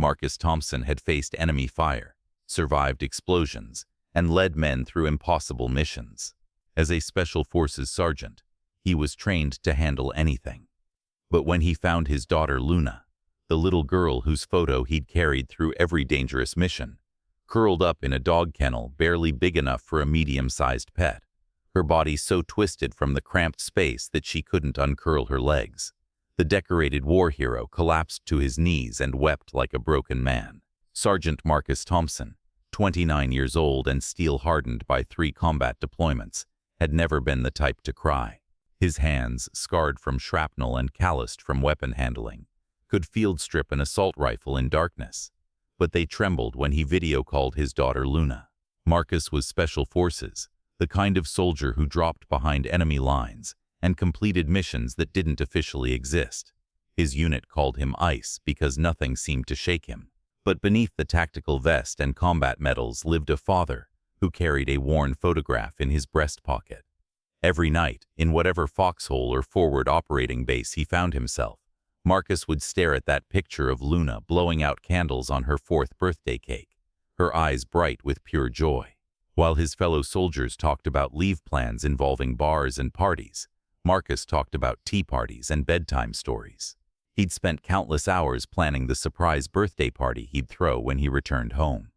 Marcus Thompson had faced enemy fire, survived explosions, and led men through impossible missions. As a Special Forces sergeant, he was trained to handle anything. But when he found his daughter Luna, the little girl whose photo he'd carried through every dangerous mission, curled up in a dog kennel barely big enough for a medium-sized pet, her body so twisted from the cramped space that she couldn't uncurl her legs, the decorated war hero collapsed to his knees and wept like a broken man. Sergeant Marcus Thompson, 29 years old and steel-hardened by 3 combat deployments, had never been the type to cry. His hands, scarred from shrapnel and calloused from weapon handling, could field strip an assault rifle in darkness, but they trembled when he video-called his daughter Luna. Marcus was Special Forces, the kind of soldier who dropped behind enemy lines and completed missions that didn't officially exist. His unit called him Ice because nothing seemed to shake him. But beneath the tactical vest and combat medals lived a father who carried a worn photograph in his breast pocket. Every night, in whatever foxhole or forward operating base he found himself, Marcus would stare at that picture of Luna blowing out candles on her 4th birthday cake, her eyes bright with pure joy. While his fellow soldiers talked about leave plans involving bars and parties, Marcus talked about tea parties and bedtime stories. He'd spent countless hours planning the surprise birthday party he'd throw when he returned home.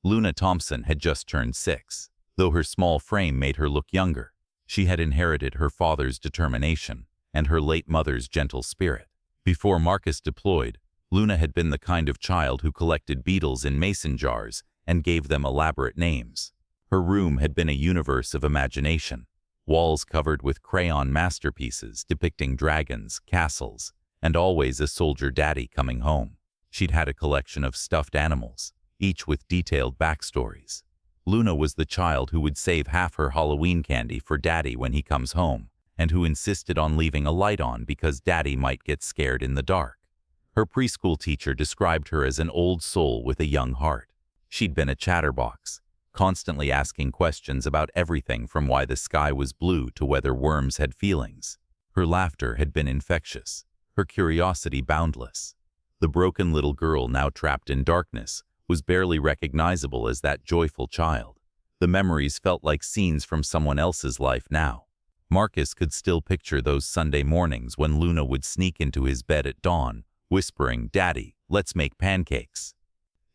Luna Thompson had just turned 6. Though her small frame made her look younger, she had inherited her father's determination and her late mother's gentle spirit. Before Marcus deployed, Luna had been the kind of child who collected beetles in mason jars and gave them elaborate names. Her room had been a universe of imagination, walls covered with crayon masterpieces depicting dragons, castles, and always a soldier daddy coming home. She'd had a collection of stuffed animals, each with detailed backstories. Luna was the child who would save half her Halloween candy for daddy when he comes home, and who insisted on leaving a light on because daddy might get scared in the dark. Her preschool teacher described her as an old soul with a young heart. She'd been a chatterbox, constantly asking questions about everything from why the sky was blue to whether worms had feelings. Her laughter had been infectious, her curiosity boundless. The broken little girl now trapped in darkness was barely recognizable as that joyful child. The memories felt like scenes from someone else's life now. Marcus could still picture those Sunday mornings when Luna would sneak into his bed at dawn, whispering, "Daddy, let's make pancakes."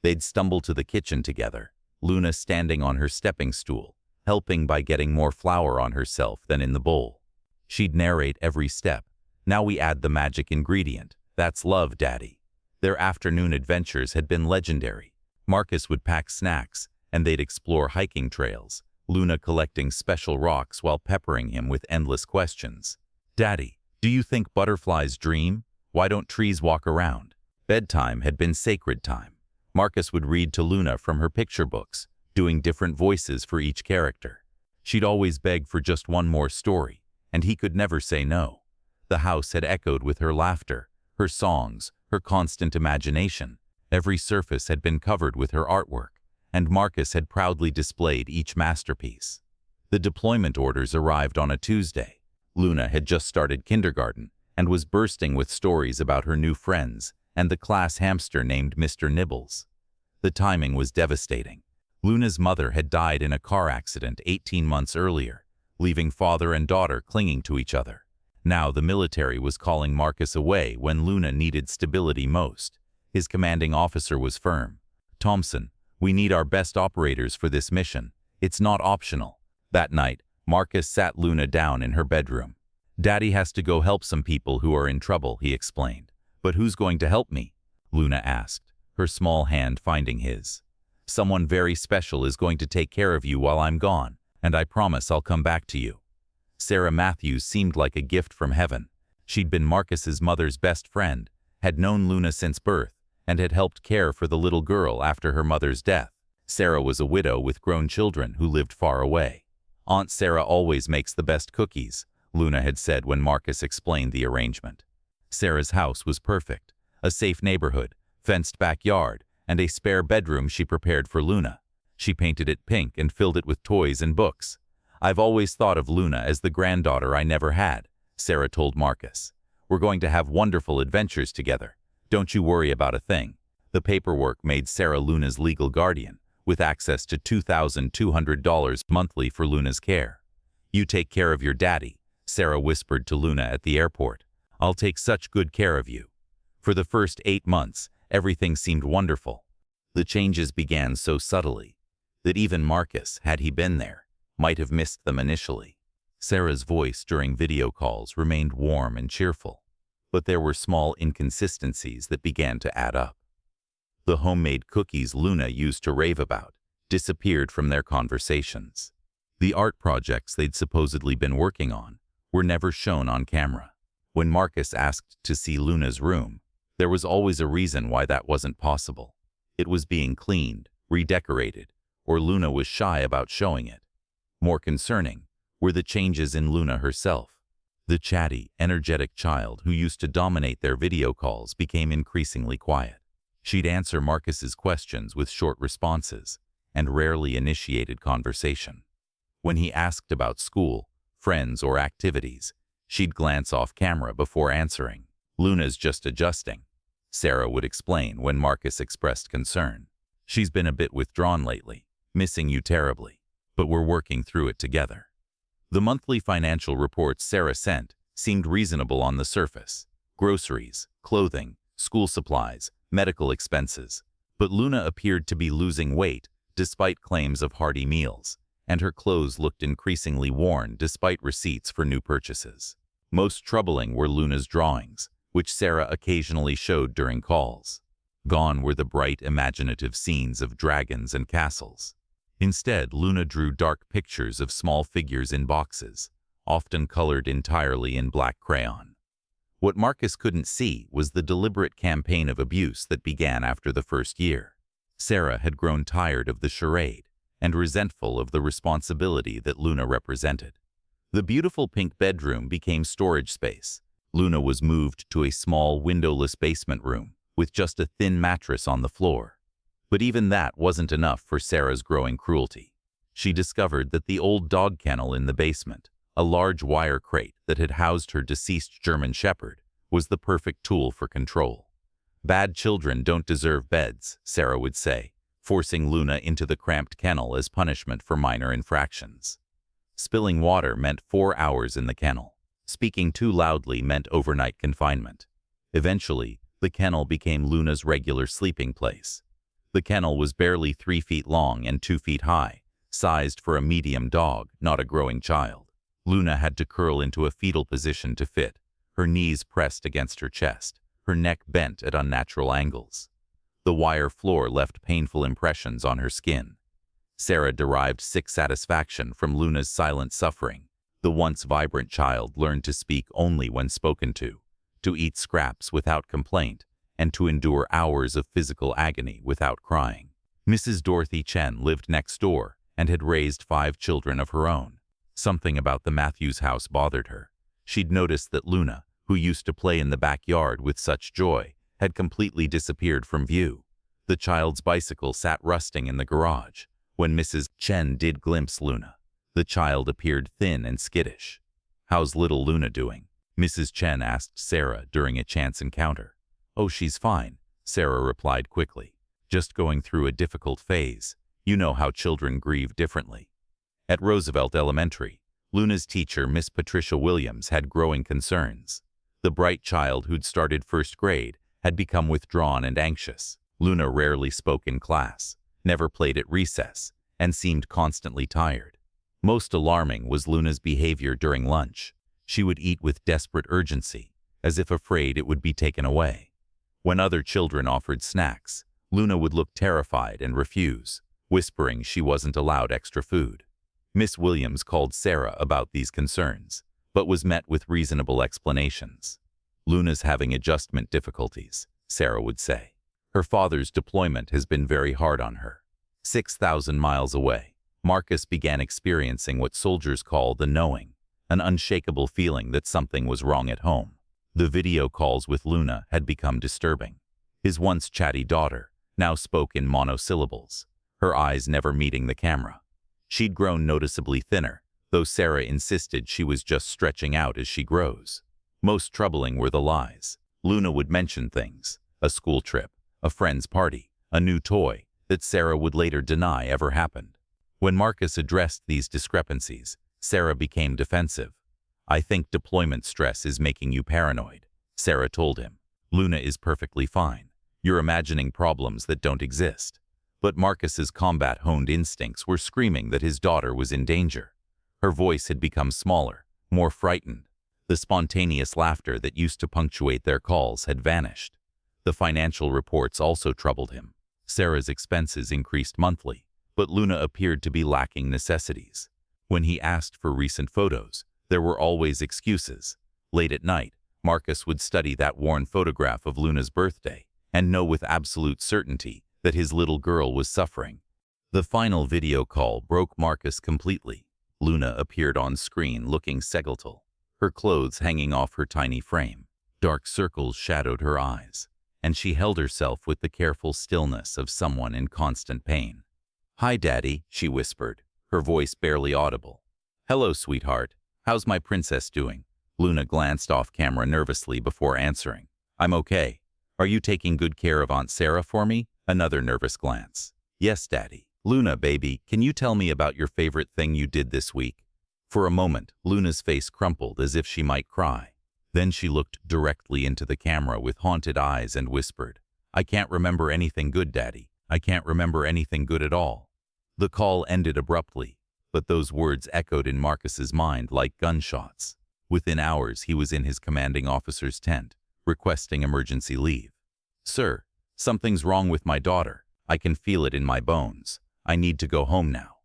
They'd stumble to the kitchen together, Luna standing on her stepping stool, helping by getting more flour on herself than in the bowl. She'd narrate every step. "Now we add the magic ingredient. That's love, Daddy." Their afternoon adventures had been legendary. Marcus would pack snacks, and they'd explore hiking trails, Luna collecting special rocks while peppering him with endless questions. "Daddy, do you think butterflies dream? Why don't trees walk around?" Bedtime had been sacred time. Marcus would read to Luna from her picture books, doing different voices for each character. She'd always beg for just one more story, and he could never say no. The house had echoed with her laughter, her songs, her constant imagination. Every surface had been covered with her artwork, and Marcus had proudly displayed each masterpiece. The deployment orders arrived on a Tuesday. Luna had just started kindergarten and was bursting with stories about her new friends and the class hamster named Mr. Nibbles. The timing was devastating. Luna's mother had died in a car accident 18 months earlier, leaving father and daughter clinging to each other. Now the military was calling Marcus away when Luna needed stability most. His commanding officer was firm. "Thompson, we need our best operators for this mission. It's not optional." That night, Marcus sat Luna down in her bedroom. "Daddy has to go help some people who are in trouble," he explained. "But who's going to help me?" Luna asked, her small hand finding his. "Someone very special is going to take care of you while I'm gone, and I promise I'll come back to you." Sarah Matthews seemed like a gift from heaven. She'd been Marcus's mother's best friend, had known Luna since birth, and had helped care for the little girl after her mother's death. Sarah was a widow with grown children who lived far away. "Aunt Sarah always makes the best cookies," Luna had said when Marcus explained the arrangement. Sarah's house was perfect, a safe neighborhood, fenced backyard, and a spare bedroom she prepared for Luna. She painted it pink and filled it with toys and books. "I've always thought of Luna as the granddaughter I never had," Sarah told Marcus. "We're going to have wonderful adventures together. Don't you worry about a thing." The paperwork made Sarah Luna's legal guardian, with access to $2,200 monthly for Luna's care. "You take care of your daddy," Sarah whispered to Luna at the airport. "I'll take such good care of you." For the first 8 months, everything seemed wonderful. The changes began so subtly that even Marcus, had he been there, might have missed them initially. Sarah's voice during video calls remained warm and cheerful, but there were small inconsistencies that began to add up. The homemade cookies Luna used to rave about disappeared from their conversations. The art projects they'd supposedly been working on were never shown on camera. When Marcus asked to see Luna's room, there was always a reason why that wasn't possible. It was being cleaned, redecorated, or Luna was shy about showing it. More concerning were the changes in Luna herself. The chatty, energetic child who used to dominate their video calls became increasingly quiet. She'd answer Marcus's questions with short responses and rarely initiated conversation. When he asked about school, friends, or activities, she'd glance off camera before answering. "Luna's just adjusting," Sarah would explain when Marcus expressed concern. "She's been a bit withdrawn lately, missing you terribly, but we're working through it together." The monthly financial reports Sarah sent seemed reasonable on the surface: groceries, clothing, school supplies, medical expenses. But Luna appeared to be losing weight despite claims of hearty meals, and her clothes looked increasingly worn despite receipts for new purchases. Most troubling were Luna's drawings, which Sarah occasionally showed during calls. Gone were the bright, imaginative scenes of dragons and castles. Instead, Luna drew dark pictures of small figures in boxes, often colored entirely in black crayon. What Marcus couldn't see was the deliberate campaign of abuse that began after the first year. Sarah had grown tired of the charade and resentful of the responsibility that Luna represented. The beautiful pink bedroom became storage space. Luna was moved to a small, windowless basement room with just a thin mattress on the floor. But even that wasn't enough for Sarah's growing cruelty. She discovered that the old dog kennel in the basement, a large wire crate that had housed her deceased German Shepherd, was the perfect tool for control. "Bad children don't deserve beds," Sarah would say, forcing Luna into the cramped kennel as punishment for minor infractions. Spilling water meant 4 hours in the kennel. Speaking too loudly meant overnight confinement. Eventually, the kennel became Luna's regular sleeping place. The kennel was barely 3 feet long and 2 feet high, sized for a medium dog, not a growing child. Luna had to curl into a fetal position to fit, her knees pressed against her chest, her neck bent at unnatural angles. The wire floor left painful impressions on her skin. Sarah derived sick satisfaction from Luna's silent suffering. The once vibrant child learned to speak only when spoken to eat scraps without complaint, and to endure hours of physical agony without crying. Mrs. Dorothy Chen lived next door and had raised 5 children of her own. Something about the Matthews house bothered her. She'd noticed that Luna, who used to play in the backyard with such joy, had completely disappeared from view. The child's bicycle sat rusting in the garage. When Mrs. Chen did glimpse Luna, the child appeared thin and skittish. "How's little Luna doing?" Mrs. Chen asked Sarah during a chance encounter. "Oh, she's fine," Sarah replied quickly. "Just going through a difficult phase. You know how children grieve differently." At Roosevelt Elementary, Luna's teacher, Miss Patricia Williams, had growing concerns. The bright child who'd started first grade had become withdrawn and anxious. Luna rarely spoke in class, never played at recess, and seemed constantly tired. Most alarming was Luna's behavior during lunch. She would eat with desperate urgency, as if afraid it would be taken away. When other children offered snacks, Luna would look terrified and refuse, whispering she wasn't allowed extra food. Miss Williams called Sarah about these concerns, but was met with reasonable explanations. "Luna's having adjustment difficulties," Sarah would say. "Her father's deployment has been very hard on her." 6,000 miles away, Marcus began experiencing what soldiers call the knowing, an unshakable feeling that something was wrong at home. The video calls with Luna had become disturbing. His once chatty daughter now spoke in monosyllables, her eyes never meeting the camera. She'd grown noticeably thinner, though Sarah insisted she was just stretching out as she grows. Most troubling were the lies. Luna would mention things: a school trip, a friend's party, a new toy that Sarah would later deny ever happened. When Marcus addressed these discrepancies, Sarah became defensive. "I think deployment stress is making you paranoid," Sarah told him. "Luna is perfectly fine. You're imagining problems that don't exist." But Marcus's combat-honed instincts were screaming that his daughter was in danger. Her voice had become smaller, more frightened. The spontaneous laughter that used to punctuate their calls had vanished. The financial reports also troubled him. Sarah's expenses increased monthly, but Luna appeared to be lacking necessities. When he asked for recent photos, there were always excuses. Late at night, Marcus would study that worn photograph of Luna's birthday and know with absolute certainty that his little girl was suffering. The final video call broke Marcus completely. Luna appeared on screen looking skeletal, her clothes hanging off her tiny frame. Dark circles shadowed her eyes, and she held herself with the careful stillness of someone in constant pain. "Hi, Daddy," she whispered, her voice barely audible. "Hello, sweetheart. How's my princess doing?" Luna glanced off camera nervously before answering. "I'm okay. Are you taking good care of Aunt Sarah for me?" Another nervous glance. "Yes, Daddy." "Luna, baby, can you tell me about your favorite thing you did this week?" For a moment, Luna's face crumpled as if she might cry. Then she looked directly into the camera with haunted eyes and whispered, "I can't remember anything good, Daddy. I can't remember anything good at all." The call ended abruptly, but those words echoed in Marcus's mind like gunshots. Within hours, he was in his commanding officer's tent, requesting emergency leave. "Sir, something's wrong with my daughter. I can feel it in my bones. I need to go home now."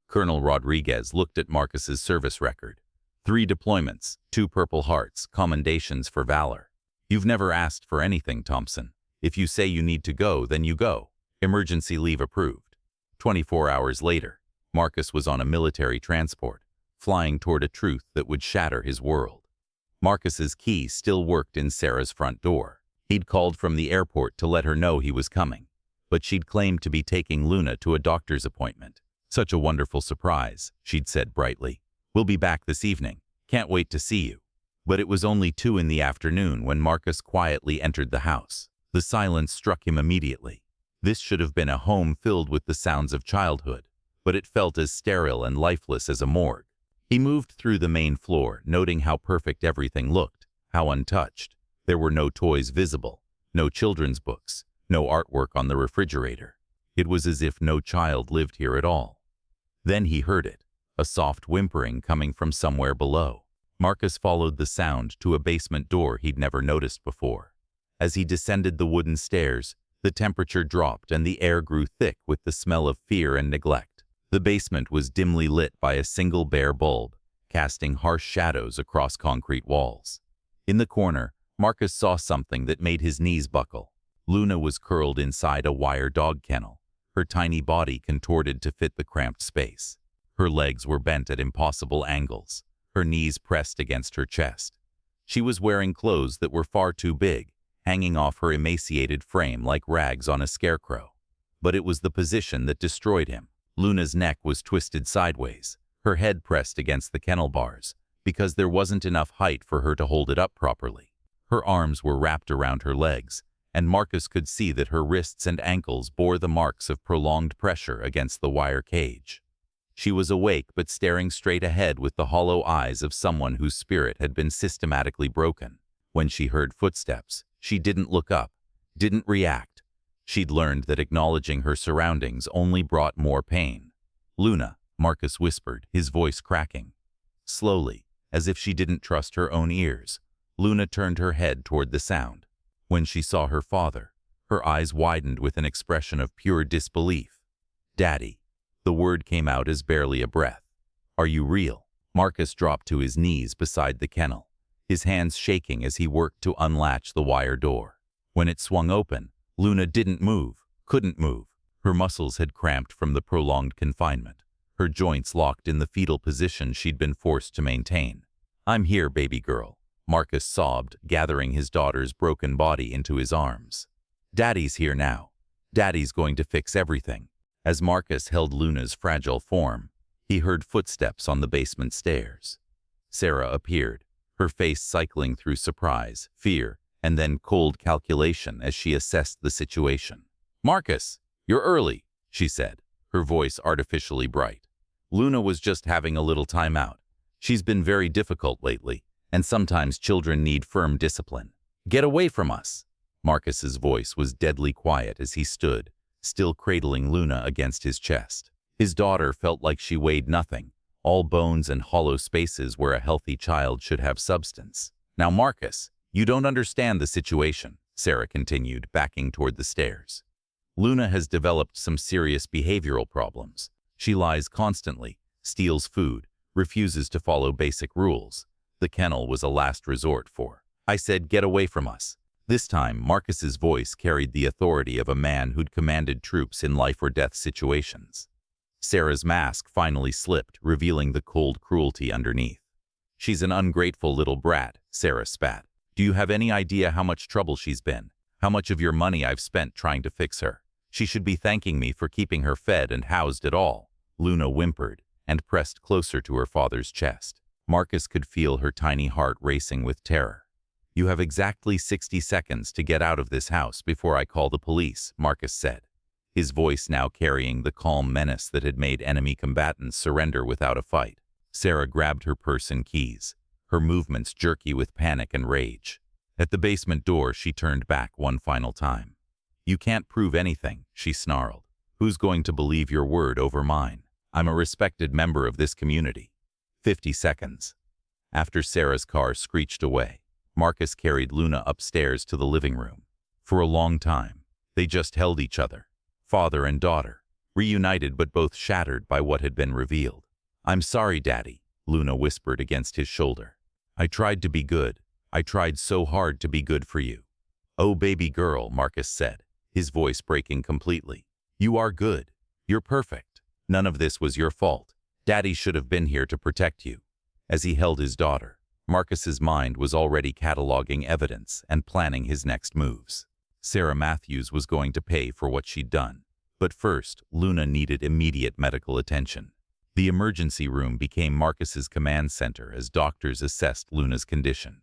Colonel Rodriguez looked at Marcus's service record. 3 deployments, 2 Purple Hearts, commendations for valor. "You've never asked for anything, Thompson. If you say you need to go, then you go. Emergency leave approved." 24 hours later, Marcus was on a military transport, flying toward a truth that would shatter his world. Marcus's key still worked in Sarah's front door. He'd called from the airport to let her know he was coming, but she'd claimed to be taking Luna to a doctor's appointment. "Such a wonderful surprise," she'd said brightly. "We'll be back this evening. Can't wait to see you." But it was only 2 in the afternoon when Marcus quietly entered the house. The silence struck him immediately. This should have been a home filled with the sounds of childhood, but it felt as sterile and lifeless as a morgue. He moved through the main floor, noting how perfect everything looked, how untouched. There were no toys visible, no children's books, no artwork on the refrigerator. It was as if no child lived here at all. Then he heard it, a soft whimpering coming from somewhere below. Marcus followed the sound to a basement door he'd never noticed before. As he descended the wooden stairs, the temperature dropped and the air grew thick with the smell of fear and neglect. The basement was dimly lit by a single bare bulb, casting harsh shadows across concrete walls. In the corner, Marcus saw something that made his knees buckle. Luna was curled inside a wire dog kennel, her tiny body contorted to fit the cramped space. Her legs were bent at impossible angles, her knees pressed against her chest. She was wearing clothes that were far too big, hanging off her emaciated frame like rags on a scarecrow. But it was the position that destroyed him. Luna's neck was twisted sideways, her head pressed against the kennel bars, because there wasn't enough height for her to hold it up properly. Her arms were wrapped around her legs, and Marcus could see that her wrists and ankles bore the marks of prolonged pressure against the wire cage. She was awake but staring straight ahead with the hollow eyes of someone whose spirit had been systematically broken. When she heard footsteps, she didn't look up, didn't react. She'd learned that acknowledging her surroundings only brought more pain. "Luna," Marcus whispered, his voice cracking. Slowly, as if she didn't trust her own ears, Luna turned her head toward the sound. When she saw her father, her eyes widened with an expression of pure disbelief. "Daddy." The word came out as barely a breath. "Are you real?" Marcus dropped to his knees beside the kennel, his hands shaking as he worked to unlatch the wire door. When it swung open, Luna didn't move, couldn't move. Her muscles had cramped from the prolonged confinement, her joints locked in the fetal position she'd been forced to maintain. "I'm here, baby girl," Marcus sobbed, gathering his daughter's broken body into his arms. "Daddy's here now. Daddy's going to fix everything." As Marcus held Luna's fragile form, he heard footsteps on the basement stairs. Sarah appeared, her face cycling through surprise, fear, and then cold calculation as she assessed the situation. "Marcus, you're early," she said, her voice artificially bright. "Luna was just having a little time out. She's been very difficult lately, and sometimes children need firm discipline. Get away from us." Marcus's voice was deadly quiet as he stood, still cradling Luna against his chest. His daughter felt like she weighed nothing, all bones and hollow spaces where a healthy child should have substance. "Now, Marcus, you don't understand the situation," Sarah continued, backing toward the stairs. "Luna has developed some serious behavioral problems. She lies constantly, steals food, refuses to follow basic rules. The kennel was a last resort for. I said, get away from us." This time, Marcus's voice carried the authority of a man who'd commanded troops in life-or-death situations. Sarah's mask finally slipped, revealing the cold cruelty underneath. "She's an ungrateful little brat," Sarah spat. "Do you have any idea how much trouble she's been? How much of your money I've spent trying to fix her? She should be thanking me for keeping her fed and housed at all." Luna whimpered and pressed closer to her father's chest. Marcus could feel her tiny heart racing with terror. "You have exactly 60 seconds to get out of this house before I call the police," Marcus said, his voice now carrying the calm menace that had made enemy combatants surrender without a fight. Sarah grabbed her purse and keys, her movements jerky with panic and rage. At the basement door, she turned back one final time. "You can't prove anything," she snarled. "Who's going to believe your word over mine? I'm a respected member of this community." 50 seconds. After Sarah's car screeched away, Marcus carried Luna upstairs to the living room. For a long time, they just held each other, father and daughter, reunited but both shattered by what had been revealed. "I'm sorry, Daddy," Luna whispered against his shoulder. "I tried to be good. I tried so hard to be good for you." "Oh, baby girl," Marcus said, his voice breaking completely. "You are good. You're perfect. None of this was your fault. Daddy should have been here to protect you." As he held his daughter, Marcus's mind was already cataloging evidence and planning his next moves. Sarah Matthews was going to pay for what she'd done. But first, Luna needed immediate medical attention. The emergency room became Marcus's command center as doctors assessed Luna's condition.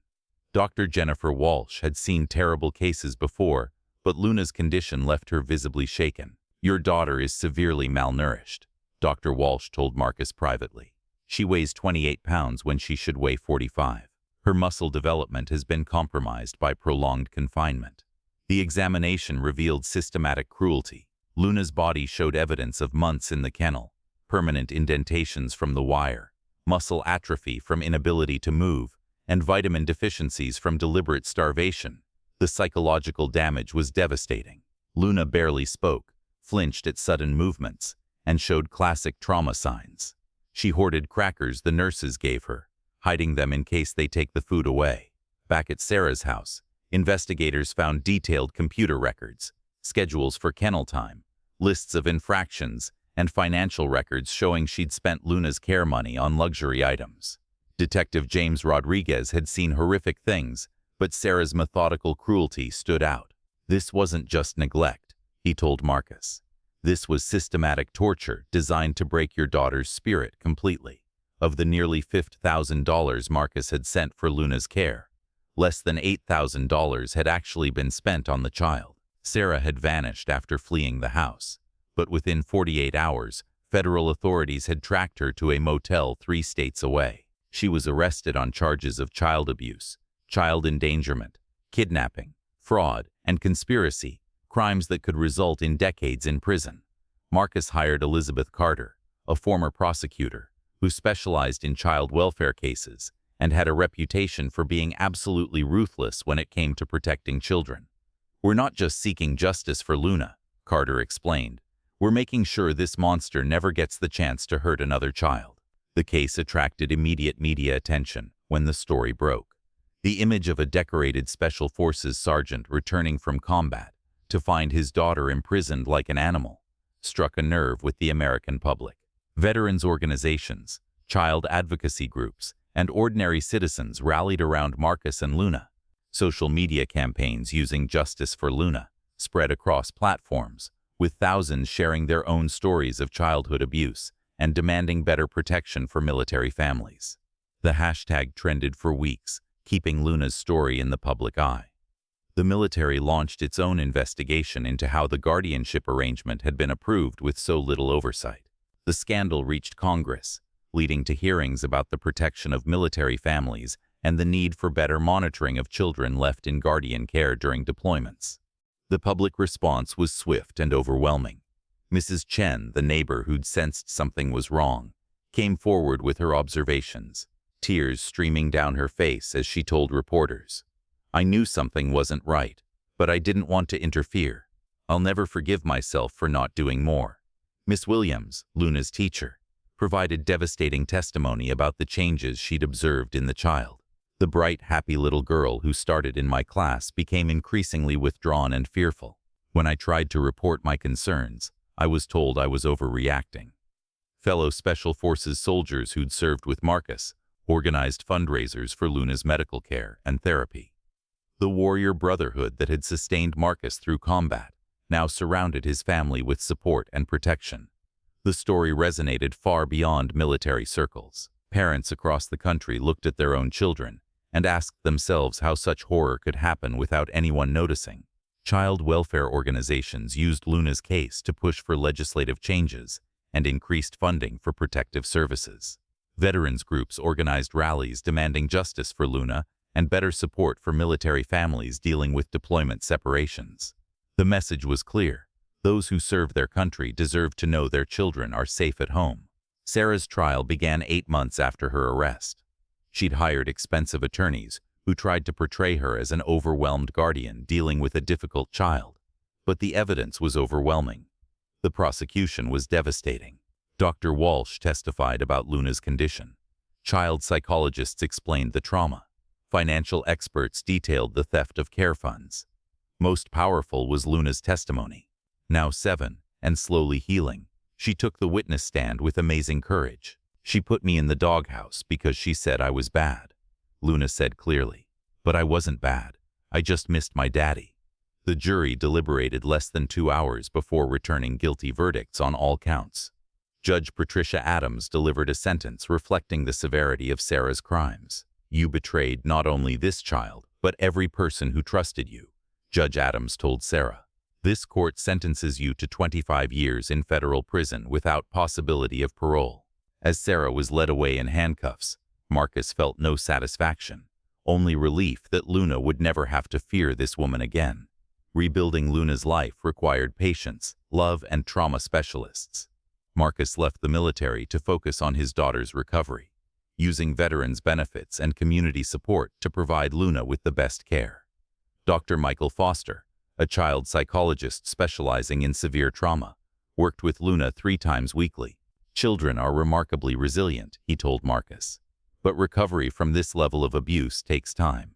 Dr. Jennifer Walsh had seen terrible cases before, but Luna's condition left her visibly shaken. "Your daughter is severely malnourished," Dr. Walsh told Marcus privately. "She weighs 28 pounds when she should weigh 45. Her muscle development has been compromised by prolonged confinement." The examination revealed systematic cruelty. Luna's body showed evidence of months in the kennel, permanent indentations from the wire, muscle atrophy from inability to move, and vitamin deficiencies from deliberate starvation. The psychological damage was devastating. Luna barely spoke, flinched at sudden movements, and showed classic trauma signs. She hoarded crackers the nurses gave her, hiding them in case they take the food away. Back at Sarah's house, investigators found detailed computer records, schedules for kennel time, lists of infractions, and financial records showing she'd spent Luna's care money on luxury items. Detective James Rodriguez had seen horrific things, but Sarah's methodical cruelty stood out. "This wasn't just neglect," he told Marcus. "This was systematic torture designed to break your daughter's spirit completely." Of the nearly $5,000 Marcus had sent for Luna's care, less than $8,000 had actually been spent on the child. Sarah had vanished after fleeing the house, but within 48 hours, federal authorities had tracked her to a motel 3 states away. She was arrested on charges of child abuse, child endangerment, kidnapping, fraud, and conspiracy, crimes that could result in decades in prison. Marcus hired Elizabeth Carter, a former prosecutor, who specialized in child welfare cases and had a reputation for being absolutely ruthless when it came to protecting children. "We're not just seeking justice for Luna," Carter explained. "We're making sure this monster never gets the chance to hurt another child." The case attracted immediate media attention when the story broke. The image of a decorated Special Forces sergeant returning from combat to find his daughter imprisoned like an animal struck a nerve with the American public. Veterans organizations, child advocacy groups, and ordinary citizens rallied around Marcus and Luna. Social media campaigns using Justice for Luna spread across platforms, with thousands sharing their own stories of childhood abuse and demanding better protection for military families. The hashtag trended for weeks, keeping Luna's story in the public eye. The military launched its own investigation into how the guardianship arrangement had been approved with so little oversight. The scandal reached Congress, leading to hearings about the protection of military families and the need for better monitoring of children left in guardian care during deployments. The public response was swift and overwhelming. Mrs. Chen, the neighbor who'd sensed something was wrong, came forward with her observations, tears streaming down her face as she told reporters, "I knew something wasn't right, but I didn't want to interfere. I'll never forgive myself for not doing more." Miss Williams, Luna's teacher, provided devastating testimony about the changes she'd observed in the child. The bright, happy little girl who started in my class became increasingly withdrawn and fearful. When I tried to report my concerns, I was told I was overreacting. Fellow Special Forces soldiers who'd served with Marcus organized fundraisers for Luna's medical care and therapy. The warrior brotherhood that had sustained Marcus through combat now surrounded his family with support and protection. The story resonated far beyond military circles. Parents across the country looked at their own children and asked themselves how such horror could happen without anyone noticing. Child welfare organizations used Luna's case to push for legislative changes and increased funding for protective services. Veterans groups organized rallies demanding justice for Luna and better support for military families dealing with deployment separations. The message was clear: those who serve their country deserve to know their children are safe at home. Sarah's trial began 8 months after her arrest. She'd hired expensive attorneys who tried to portray her as an overwhelmed guardian dealing with a difficult child. But the evidence was overwhelming. The prosecution was devastating. Dr. Walsh testified about Luna's condition. Child psychologists explained the trauma. Financial experts detailed the theft of care funds. Most powerful was Luna's testimony. Now 7 and slowly healing, she took the witness stand with amazing courage. "She put me in the doghouse because she said I was bad," Luna said clearly. "But I wasn't bad. I just missed my daddy." The jury deliberated less than 2 hours before returning guilty verdicts on all counts. Judge Patricia Adams delivered a sentence reflecting the severity of Sarah's crimes. "You betrayed not only this child, but every person who trusted you," Judge Adams told Sarah. "This court sentences you to 25 years in federal prison without possibility of parole." As Sarah was led away in handcuffs, Marcus felt no satisfaction, only relief that Luna would never have to fear this woman again. Rebuilding Luna's life required patience, love, and trauma specialists. Marcus left the military to focus on his daughter's recovery, using veterans' benefits and community support to provide Luna with the best care. Dr. Michael Foster, a child psychologist specializing in severe trauma, worked with Luna 3 times weekly. "Children are remarkably resilient," he told Marcus. "But recovery from this level of abuse takes time.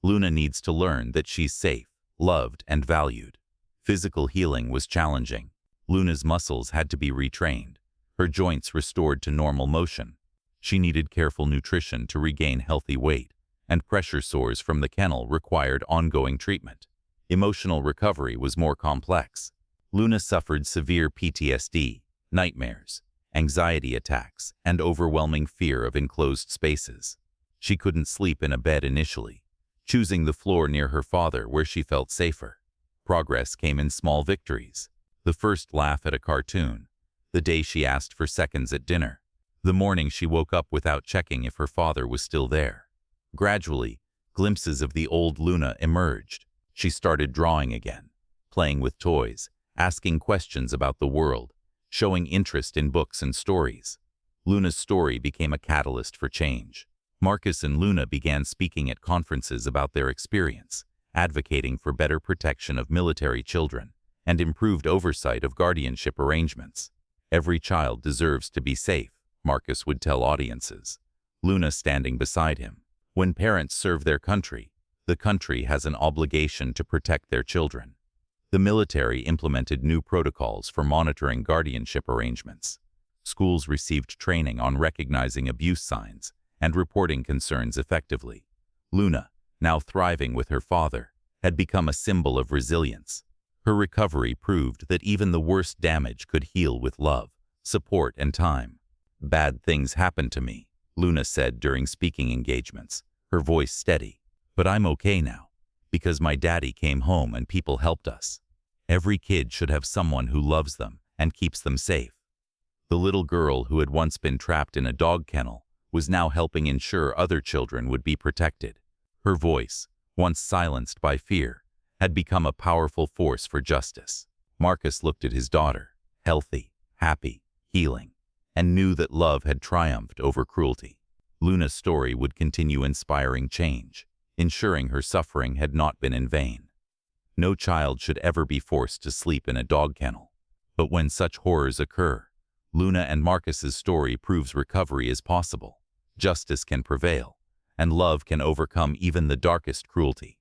Luna needs to learn that she's safe, loved, and valued." Physical healing was challenging. Luna's muscles had to be retrained, her joints restored to normal motion. She needed careful nutrition to regain healthy weight, and pressure sores from the kennel required ongoing treatment. Emotional recovery was more complex. Luna suffered severe PTSD, nightmares, anxiety attacks, and overwhelming fear of enclosed spaces. She couldn't sleep in a bed initially, choosing the floor near her father where she felt safer. Progress came in small victories. The first laugh at a cartoon, the day she asked for seconds at dinner, the morning she woke up without checking if her father was still there. Gradually, glimpses of the old Luna emerged. She started drawing again, playing with toys, asking questions about the world, showing interest in books and stories. Luna's story became a catalyst for change. Marcus and Luna began speaking at conferences about their experience, advocating for better protection of military children and improved oversight of guardianship arrangements. "Every child deserves to be safe," Marcus would tell audiences, Luna standing beside him. "When parents serve their country, the country has an obligation to protect their children." The military implemented new protocols for monitoring guardianship arrangements. Schools received training on recognizing abuse signs and reporting concerns effectively. Luna, now thriving with her father, had become a symbol of resilience. Her recovery proved that even the worst damage could heal with love, support, and time. "Bad things happened to me," Luna said during speaking engagements, her voice steady. "But I'm okay now. because my daddy came home and people helped us. Every kid should have someone who loves them and keeps them safe. The little girl who had once been trapped in a dog kennel was now helping ensure other children would be protected. Her voice, once silenced by fear, had become a powerful force for justice. Marcus looked at his daughter, healthy, happy, healing, and knew that love had triumphed over cruelty. Luna's story would continue inspiring change, ensuring her suffering had not been in vain. No child should ever be forced to sleep in a dog kennel. But when such horrors occur, Luna and Marcus's story proves recovery is possible. Justice can prevail, and love can overcome even the darkest cruelty.